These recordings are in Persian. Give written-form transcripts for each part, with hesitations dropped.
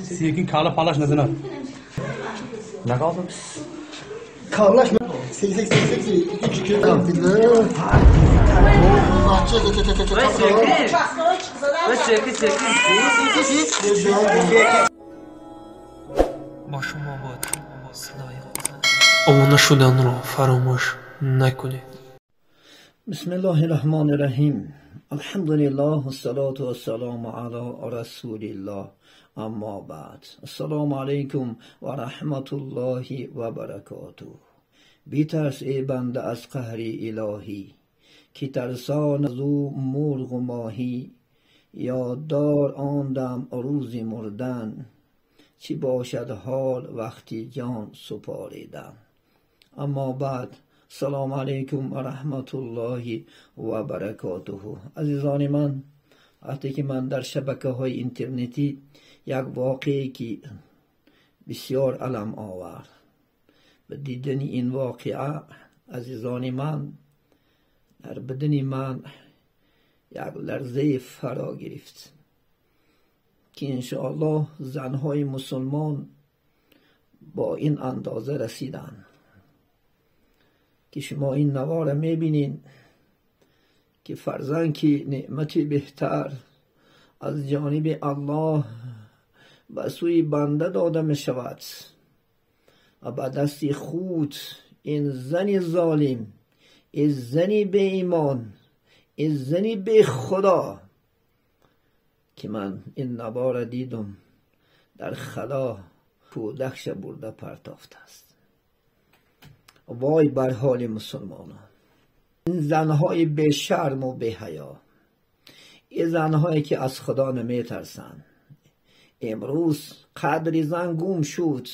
Sekin kala palaş nazına. Ne kaldım? Karlaş mı? Sek. İki kere billah. Başım abad صدای اما نشدن را فراموش نکنید. بسم الله الرحمن الرحیم. الحمد لله والصلاة والسلام علی رسول الله. اما بعد، السلام علیکم و رحمت الله و برکاته. بیترس ای بنده از قهر الهی، که ترسان از او مرغ و ماهی. یاددار آن دم روز مردن، چی باشد حال وقتی جان سپاریدن. اما بعد، سلام علیکم و رحمت الله و برکاته. عزیزان من، وقتی که من در شبکه های اینترنتی یک واقعی که بسیار علم آورد، به دیدن این واقعه عزیزان من در بدن من یک لرزه فرا گرفت که انشاءالله زنهای مسلمان با این اندازه رسیدن که شما این نوار میبینین که فرزند که نعمتی بهتر از جانب الله به سوی بنده داده می شود و به دست خود این زن ظالم، این زنی به ایمان، این زنی به خدا که من این نوار دیدم در خلا کودکش برده پرتافت است. وای بر حال مسلمانان، این زنهای به شرم و به حیا، این زنهایی که از خدا نمی ترسن. امروز قدر زن گم شد.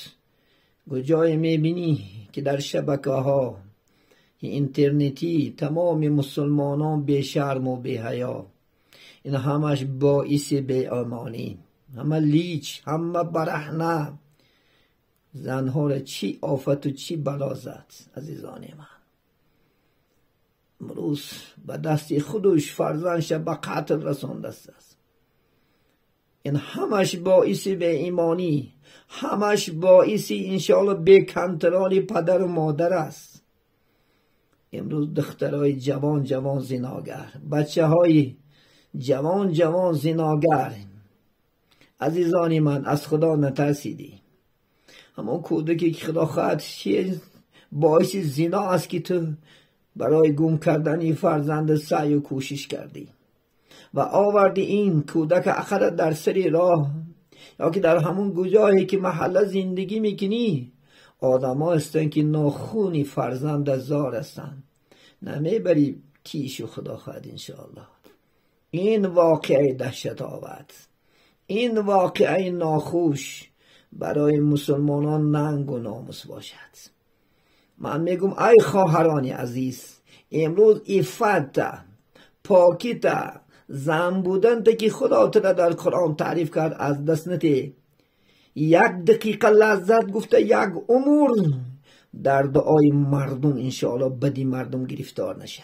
کجای می بینی که در شبکه ها اینترنتی تمام مسلمانان به شرم و به حیا، این همش باعث به امانی، همه لیچ، همه برهنه. زنها را چی آفت و چی بلا زد عزیزان من. امروز به دست خودش فرزندش به قتل رسانده است. این همش باعث به ایمانی، همش باعث انشاءالله به کنترل پدر و مادر است. امروز دخترای جوان زناگر، بچه های جوان زناگر. عزیزان من، از خدا نترسیدی. همون کودکی که خدا خواهد باعث زنا است که تو برای گم کردن فرزند سعی و کوشش کردی و آوردی این کودک اخر در سری راه، یا که در همون جایی که محله زندگی میکنی آدم ها هستن که ناخونی فرزند زار هستن، نمیبری کیش و خدا خواهد انشاءالله. این واقعه دهشت آورد، این واقعه ناخوش برای مسلمانان ننگ و ناموس باشد. من میگم ای خواهران عزیز، امروز عفت، پاکیت، زن بودن که خدا تعالی در قرآن تعریف کرد از دست نده. یک دقیقه لذت گفته یک عمر در دعای مردم انشاءالله بدی مردم گرفتار نشه.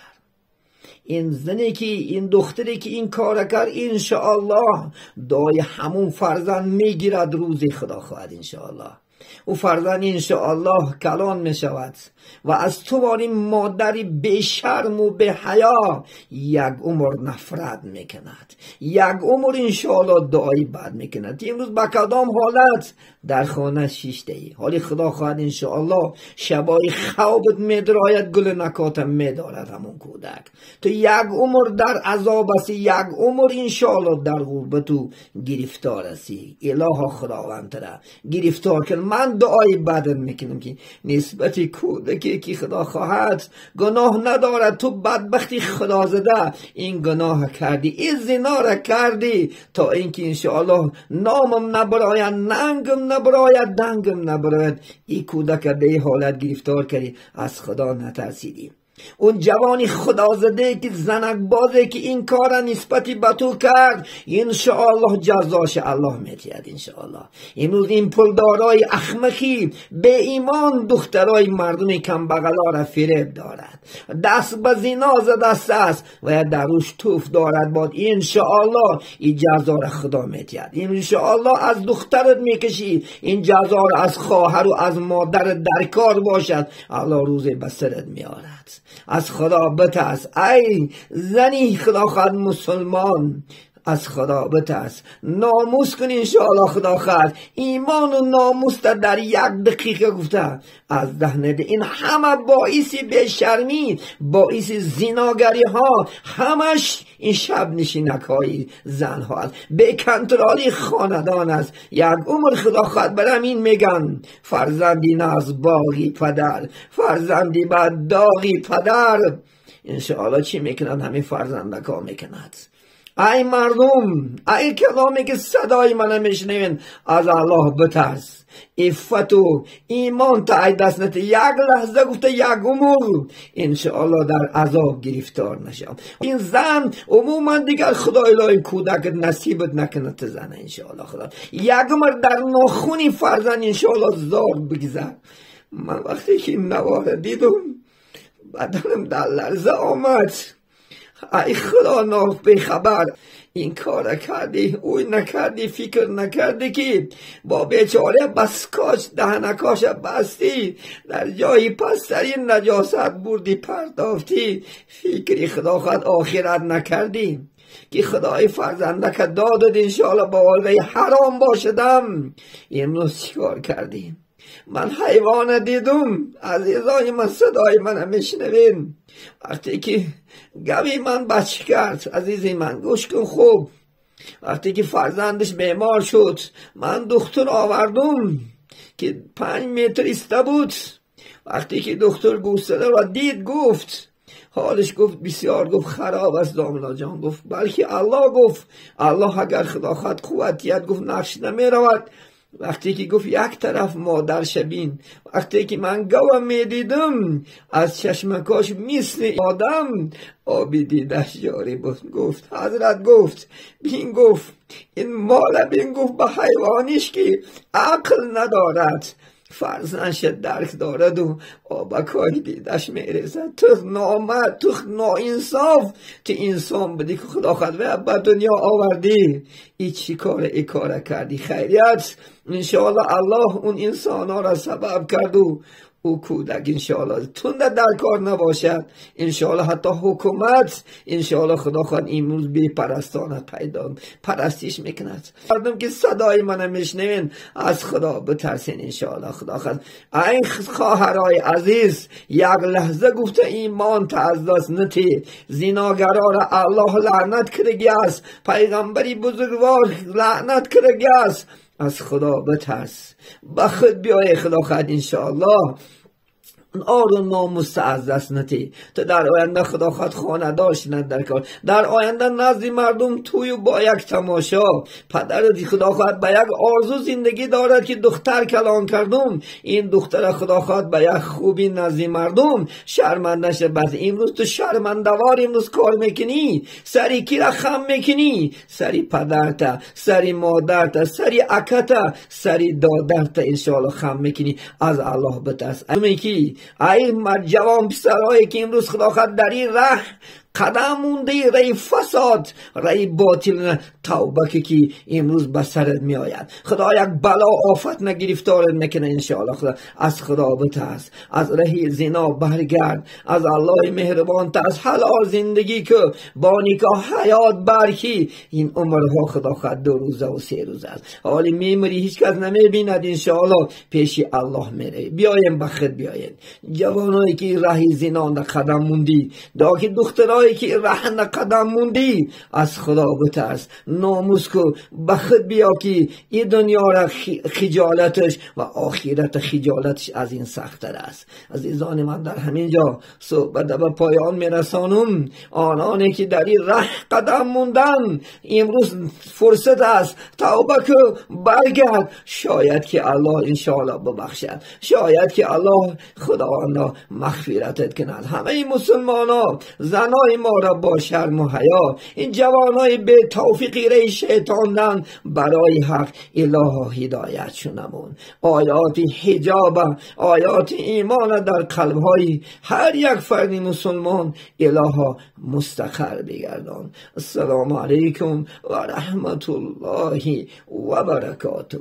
این زنی که، این دختری که این کار کرد انشاءالله دعای همون فرزند میگیرد روز خدا خواهد انشاءالله. او فرزند انشاءالله کلان می شود و از تو مادری به شرم و به حیا یک عمر نفرت میکند، یک عمر انشاءالله دعای بد میکند. امروز با کدام حالت در خانه شیشته ای، حالی خدا خواهد انشاءالله شبای خوابت میدراید، گل نکات میدارد همون کودک. تو یک عمر در عذاب هستی، یک عمر انشاءالله در غربت و گرفتار هستی. اله خداوند را گرفتار کن. من دعای بدن میکنم که نسبت کودکی که خدا خواهد گناه ندارد، تو بدبختی خدا زده این گناه کردی، این زنا را کردی، تا اینکه انشاءالله نامم نبراید، ننگم نبراید، دنگم نبراید. این کودک به حالت گرفتار کردی، از خدا نترسیدی. اون جوانی خدازده که زنک بازه که این کار نسبتی به تو کرد، انشاءالله جزاش الله میدهد. انشاءالله امروز این پولدارای احمقی به ایمان دخترای مردم کم بغلا را فریب دارد، دست به زنا زده است و در روش توف دارد. باد انشاءالله این جزا را خدا میدهد. انشاءالله از دخترت میکشی، این جزا را از خواهر و از مادر در کار باشد، الله روز به سرت میارد. از خدا بترس ای زنی خداخواد مسلمان، از خدا بترس، ناموس کن انشاءالله خداخواد. ایمان و ناموس در یک دقیقه گفته از ده نده. این همه باعث بیشرمی، باعث زناگری ها، همش این شب نشینک های زن ها است، به کنترالی خاندان است. یک عمر خداخواد برم این میگن فرزندی ناز باغی پدر، فرزندی بعد داغی پدر. انشاءالله چی میکنند؟ همین فرزندک ها میکند. ای مردم، ای کلامی که صدای من میشنوین، از الله بترس. عفت و ایمان تا ای دست نته، یک لحظه گفته یک عمر انشاءالله در عذاب گرفتار نشم. این زن عموما دیگر خدای لای کودک نصیبت نکنه زن انشاءالله خدا. یک عمر در ناخونی فرزند انشاءالله زار بگذر. من وقتی که این نواره دیدم بدنم در لرزه آمد. ای خدا ناف به خبر، این کار کردی، اوی نکردی، فکر نکردی که با بیچاره بسکاش دهنکاش بستی، در جایی پسترین نجاست بردی پردافتی، فکری خدا خود آخرت نکردی که خدای فرزندک دادد انشاءالله با والده حرام باشدم. امروز چیکار کردی؟ من حیوان دیدم. عزیزای من صدای من میشنوین، وقتی که گوی من بچه کرد، عزیزی من گوش کن خوب، وقتی که فرزندش بیمار شد من دکتر آوردم که 5 متر ایسته بود. وقتی که دکتر گوساله را دید گفت حالش گفت بسیار گفت خراب است داملا جان. گفت بلکه الله گفت الله اگر خدا خود قوتیت گفت نقش نمی رود. وقتی که گفت یک طرف مادر شبین، وقتی که من گوام می دیدم از چشمکاش مثل آدم آبی دیدش جاری بود. گفت حضرت گفت بین گفت این مال بین گفت به حیوانیش که عقل ندارد فرزنش درک دارد و آبکایی دیدش میرسد. تو نامرد، تو ناانصاف، تو انسان بدی که خدا خود به دنیا آوردی، ای چی کار ای کار کردی؟ خیریت انشاءالله الله اون انسان ها را سبب کرد و او کودک انشاءالله تنده در کار نباشد. انشاءالله حتی حکومت انشاءالله خدا خواهد امروز بی پرستانه پیدا پرستیش میکند. مردم که صدای من میشنوین از خدا بترسین انشاءالله خدا خواهد. این خواهرای عزیز یک لحظه گفته ایمان تا از دست نتی، زناگرا را الله لعنت کرده است، پیغمبری بزرگوار لعنت کرده است. از خدا بترس، به خود بیای خدا خواهد انشاءالله آر و ناموس از دست نتی. تو در آینده خدا خود خانه داشتند در کار، در آینده نزد مردم توی با یک تماشا. پدر خدا خود به یک آرزو زندگی دارد که دختر کلان کردم، این دختر خدا خود به یک خوبی نزد مردم شرمنده شه. بس امروز تو شرمندوار امروز کار میکنی، سری کی را خم میکنی؟ سری پدرت، سری مادرت، سری اکت، سری دادرت انشاءالله خم میکنی. از الله بترس. امیکی ای جوان پسرهایی که امروز خدا خود در این ره قدم مونده، رای فساد، رای باطل، توبه که امروز به سرت می آید. خدا یک بلا آفت نگرفتار نکنه انشاءالله. خدا از خدا بترس، از راه زنا برگرد، از الله مهربان ترس، حلال زندگی که با نکاح حیات برکی. این عمرها خدا خود 2 روزه و 3 روزه است، حالی میمری هیچ کس نمی بیند انشاءالله، پیشی الله میره. بیایم بخیر بیایم جوانایی که راه زنا در قدم موندی، دا که دخترای جایی که رهن قدم موندی از خدا بترس، ناموس کو، به خود بیا که این دنیا را خجالتش و آخرت خجالتش از این سخت‌تر است. عزیزان من، در همین جا صحبت به پایان میرسانم. آنانی که در این ره قدم موندن، امروز فرصت است توبه کو، برگرد. شاید که الله انشاءالله ببخشد، شاید که الله خداوند مغفرتت کند. همه مسلمان ها، زنای ما را با شرم و حیا، این جوانای به توفیقی ری شیطاندن، برای حق اله هدایت شنمون. آیات حجاب، آیات ایمان در قلبهای هر یک فرد مسلمان اله مستقر بگردان. السلام علیکم و رحمت الله و برکاته.